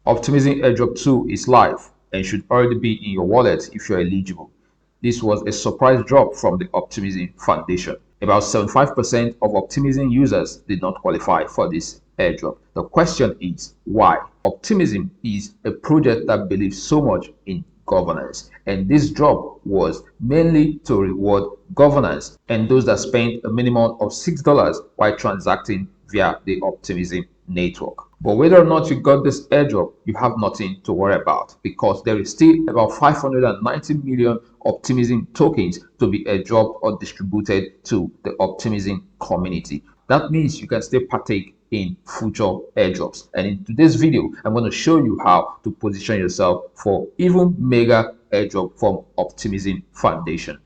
Optimism Airdrop 2 is live and should already be in your wallet if you're eligible. This was a surprise drop from the Optimism Foundation. About 75% of Optimism users did not qualify for this airdrop. The question is why? Optimism is a project that believes so much in governance, and this drop was mainly to reward governance and those that spend a minimum of $6 while transacting via the Optimism network. But whether or not you got this airdrop, you have nothing to worry about, because there is still about 590 million Optimism tokens to be airdropped or distributed to the Optimism community. That means you can still partake in future airdrops. And in today's video, I'm going to show you how to position yourself for even mega airdrop from Optimism Foundation.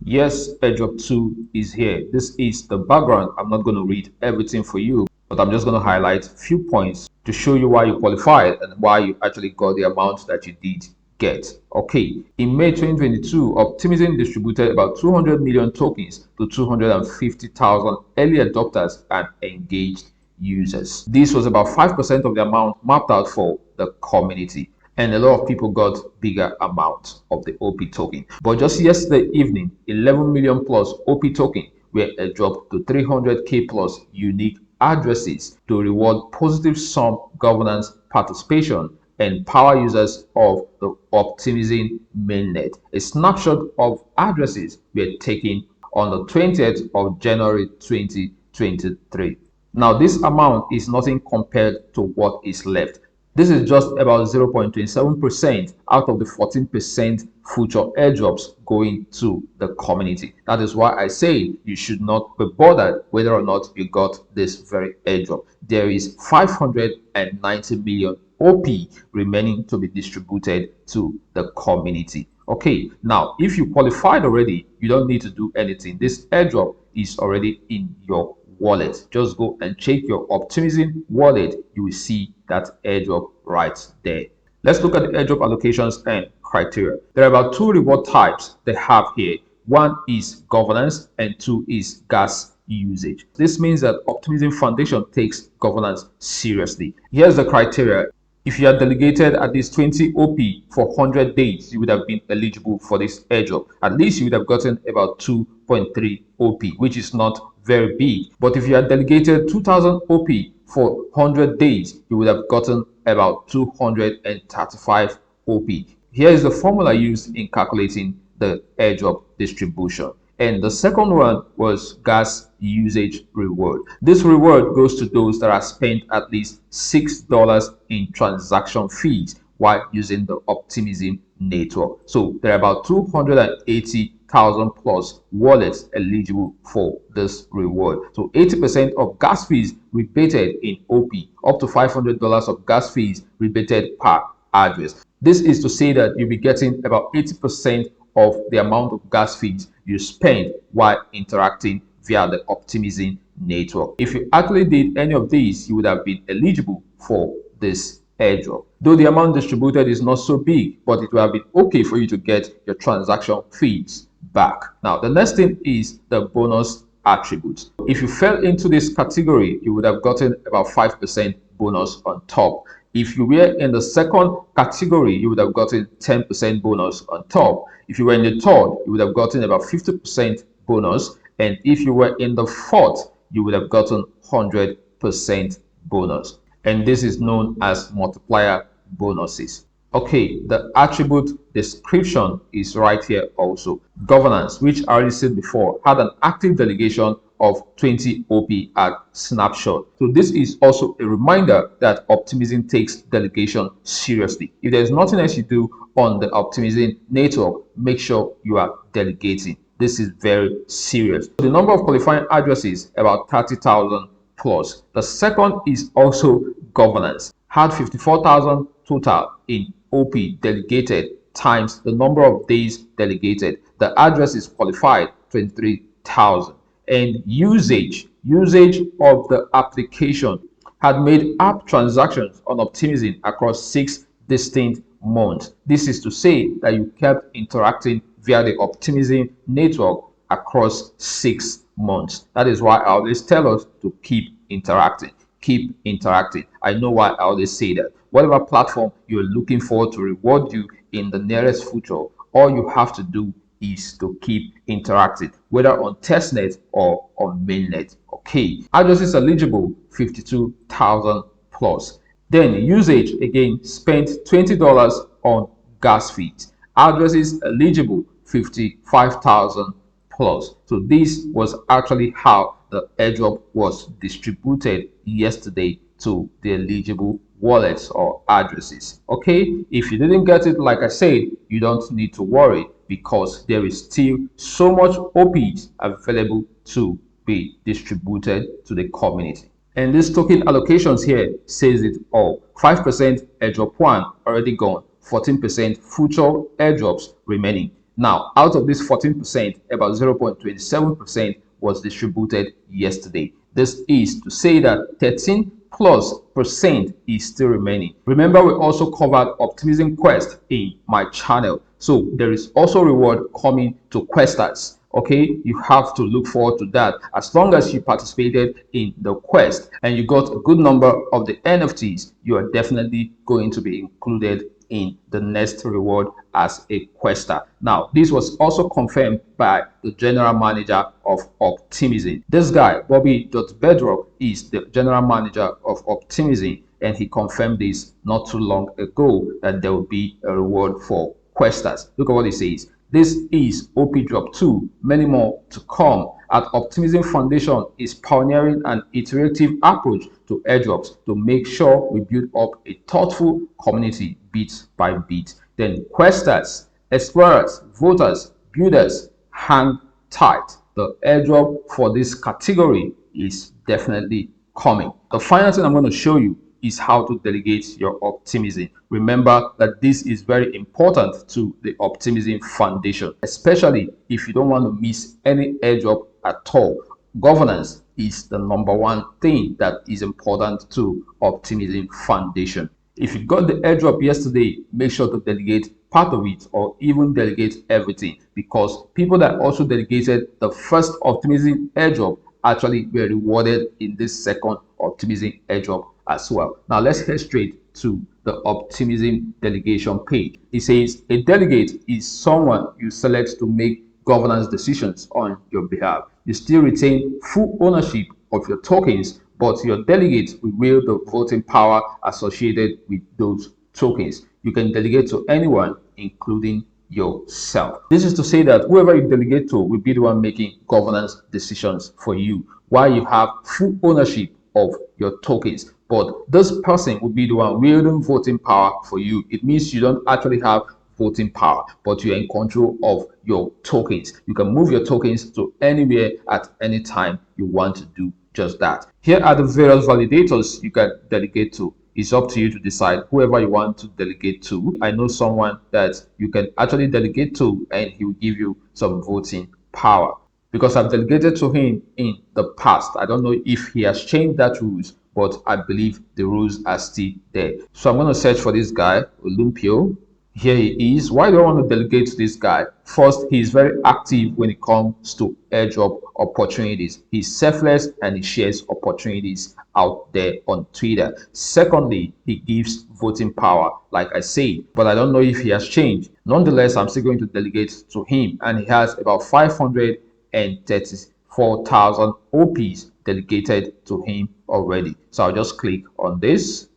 Yes, airdrop 2 is here. This is the background. I'm not going to read everything for you, but I'm just going to highlight a few points to show you why you qualified and why you actually got the amount that you did get. Okay, in May 2022, Optimism distributed about 200 million tokens to 250,000 early adopters and engaged users. This was about 5% of the amount mapped out for the community, and a lot of people got bigger amounts of the OP token. But just yesterday evening, 11 million plus OP token were airdropped to 300k plus unique addresses to reward positive sum governance participation and power users of the Optimism mainnet. A snapshot of addresses were taken on the 20th of January 2023. Now, this amount is nothing compared to what is left. This is just about 0.27% out of the 14% future airdrops going to the community. That is why I say you should not be bothered whether or not you got this very airdrop. There is 590 million OP remaining to be distributed to the community. Okay, now if you qualified already, you don't need to do anything. This airdrop is already in your wallet. Just go and check your Optimism wallet. You will see that airdrop right there. Let's look at the airdrop allocations and criteria. There are about two reward types they have here. One is governance and two is gas usage. This means that Optimism Foundation takes governance seriously. Here's the criteria. If you had delegated at least 20 OP for 100 days, you would have been eligible for this airdrop. At least you would have gotten about 2.3 OP, which is not very big. But if you had delegated 2000 OP for 100 days, you would have gotten about 235 OP. Here is the formula used in calculating the airdrop distribution. And the second one was gas usage reward. This reward goes to those that have spent at least $6 in transaction fees while using the Optimism network. So there are about 280,000 plus wallets eligible for this reward. So 80% of gas fees rebated in OP, up to $500 of gas fees rebated per address. This is to say that you'll be getting about 80% of the amount of gas fees you spend while interacting via the Optimism network. If you actually did any of these, you would have been eligible for this airdrop. Though the amount distributed is not so big, but it will have been okay for you to get your transaction fees back. Now, the next thing is the bonus attributes. If you fell into this category, you would have gotten about 5% bonus on top. If you were in the second category, you would have gotten 10% bonus on top. If you were in the third, you would have gotten about 50% bonus. And if you were in the fourth, you would have gotten 100% bonus. And this is known as multiplier bonuses. Okay, the attribute description is right here also. Governance, which I already said before, had an active delegation of 20 OP at snapshot. So this is also a reminder that Optimism takes delegation seriously. If there's nothing else you do on the Optimism network, make sure you are delegating. This is very serious. The number of qualifying addresses, about 30,000 plus. The second is also governance. Had 54,000 total in OP delegated times the number of days delegated. The address is qualified 23,000. And usage of the application had made app transactions on Optimism across 6 distinct months. This is to say that you kept interacting via the Optimism network across 6 months. That is why I always tell us to keep interacting. Keep interacting. I know why I always say that. Whatever platform you're looking for to reward you in the nearest future, all you have to do is to keep interacting, whether on testnet or on mainnet. Okay, addresses eligible 52,000 plus. Then usage, again, spent $20 on gas fees. Addresses eligible 55,000 plus. So this was actually how the airdrop was distributed yesterday to the eligible wallets or addresses. Okay, if you didn't get it, like I said, you don't need to worry, because there is still so much OPs available to be distributed to the community. And this token allocations here says it all. 5% airdrop 1 already gone, 14% future airdrops remaining. Now, out of this 14%, about 0.27% was distributed yesterday. This is to say that 13+% is still remaining. Remember, we also covered Optimism Quest in my channel. So there is also reward coming to questers. Okay, you have to look forward to that. As long as you participated in the quest and you got a good number of the NFTs, you are definitely going to be included in the next reward as a quester. Now, this was also confirmed by the general manager of Optimism. This guy, Bobby.Bedrock, is the general manager of Optimism, and he confirmed this not too long ago that there will be a reward for questers. Look at what he says. This is OP Drop 2, many more to come. At Optimism Foundation is pioneering an iterative approach to airdrops to make sure we build up a thoughtful community bit by bit. Then questers, explorers, voters, builders, hang tight. The airdrop for this category is definitely coming. The final thing I'm going to show you is how to delegate your optimism. Remember that this is very important to the Optimism Foundation, especially if you don't want to miss any airdrop at all. Governance is the #1 thing that is important to Optimism Foundation. If you got the airdrop yesterday, make sure to delegate part of it or even delegate everything, because people that also delegated the first Optimism airdrop actually were rewarded in this second Optimism airdrop as well. Now let's head straight to the Optimism delegation page. It says a delegate is someone you select to make governance decisions on your behalf. You still retain full ownership of your tokens, but your delegate will wield the voting power associated with those tokens. You can delegate to anyone, including yourself. This is to say that whoever you delegate to will be the one making governance decisions for you, while you have full ownership of your tokens. But this person will be the one wielding voting power for you. It means you don't actually have voting power, but you're in control of your tokens. You can move your tokens to anywhere at any time you want to do just that. Here are the various validators you can delegate to. It's up to you to decide whoever you want to delegate to. I know someone that you can actually delegate to, and he will give you some voting power, because I've delegated to him in the past. I don't know if he has changed that rules, but I believe the rules are still there. So I'm going to search for this guy, Olympio. Here he is. Why do I want to delegate to this guy? First, he is very active when it comes to airdrop opportunities. He's selfless and he shares opportunities out there on Twitter. Secondly, he gives voting power, like I said, but I don't know if he has changed. Nonetheless, I'm still going to delegate to him, and he has about 534,000 OPs delegated to him already. So I'll just click on this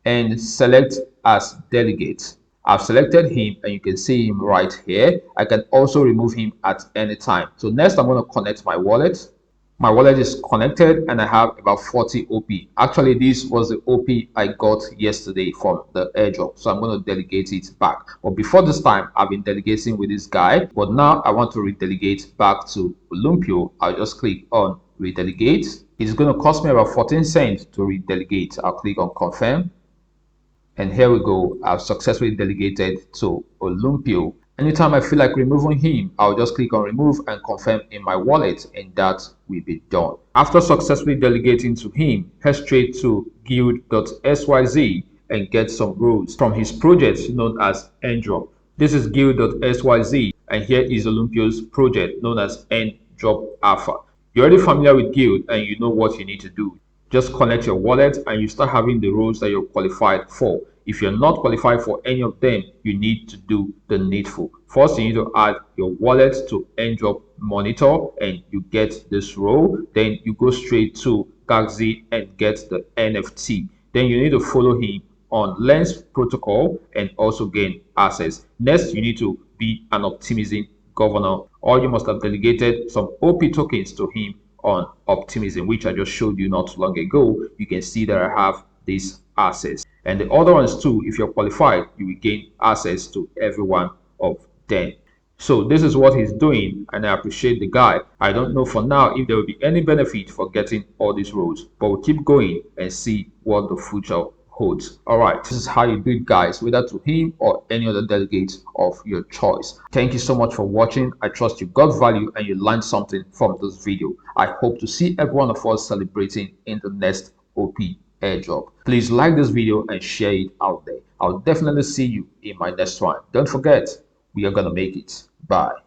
and select as delegate. I've selected him, and you can see him right here. I can also remove him at any time. So next, I'm going to connect my wallet. My wallet is connected, and I have about 40 OP. Actually, this was the OP I got yesterday from the airdrop, so I'm going to delegate it back. But before this time, I've been delegating with this guy, but now I want to redelegate back to Olympio. I'll just click on redelegate. It's going to cost me about 14 cents to redelegate. I'll click on confirm. And here we go. I've successfully delegated to Olympio. Anytime I feel like removing him, I'll just click on remove and confirm in my wallet, and that will be done. After successfully delegating to him, head straight to guild.syz and get some roles from his project known as Airdrop. This is guild.syz, and here is Olympio's project known as Airdrop Alpha. You're already familiar with Guild and you know what you need to do. Just connect your wallet and you start having the roles that you're qualified for. If you're not qualified for any of them, you need to do the needful. First, you need to add your wallet to Airdrop Monitor and you get this role. Then you go straight to Gagzi and get the NFT. Then you need to follow him on Lens protocol and also gain access. Next, you need to be an Optimism governor, or you must have delegated some OP tokens to him on Optimism, which I just showed you not long ago. You can see that I have this access, and the other ones too. If you're qualified, you will gain access to every one of them. So this is what he's doing, and I appreciate the guy. I don't know for now if there will be any benefit for getting all these roles, but we'll keep going and see what the future holds. All right, this is how you do it, guys, whether to him or any other delegates of your choice. Thank you so much for watching. I trust you got value and you learned something from this video. I hope to see every one of us celebrating in the next OP airdrop. Please like this video and share it out there. I'll definitely see you in my next one. Don't forget, we are gonna make it. Bye.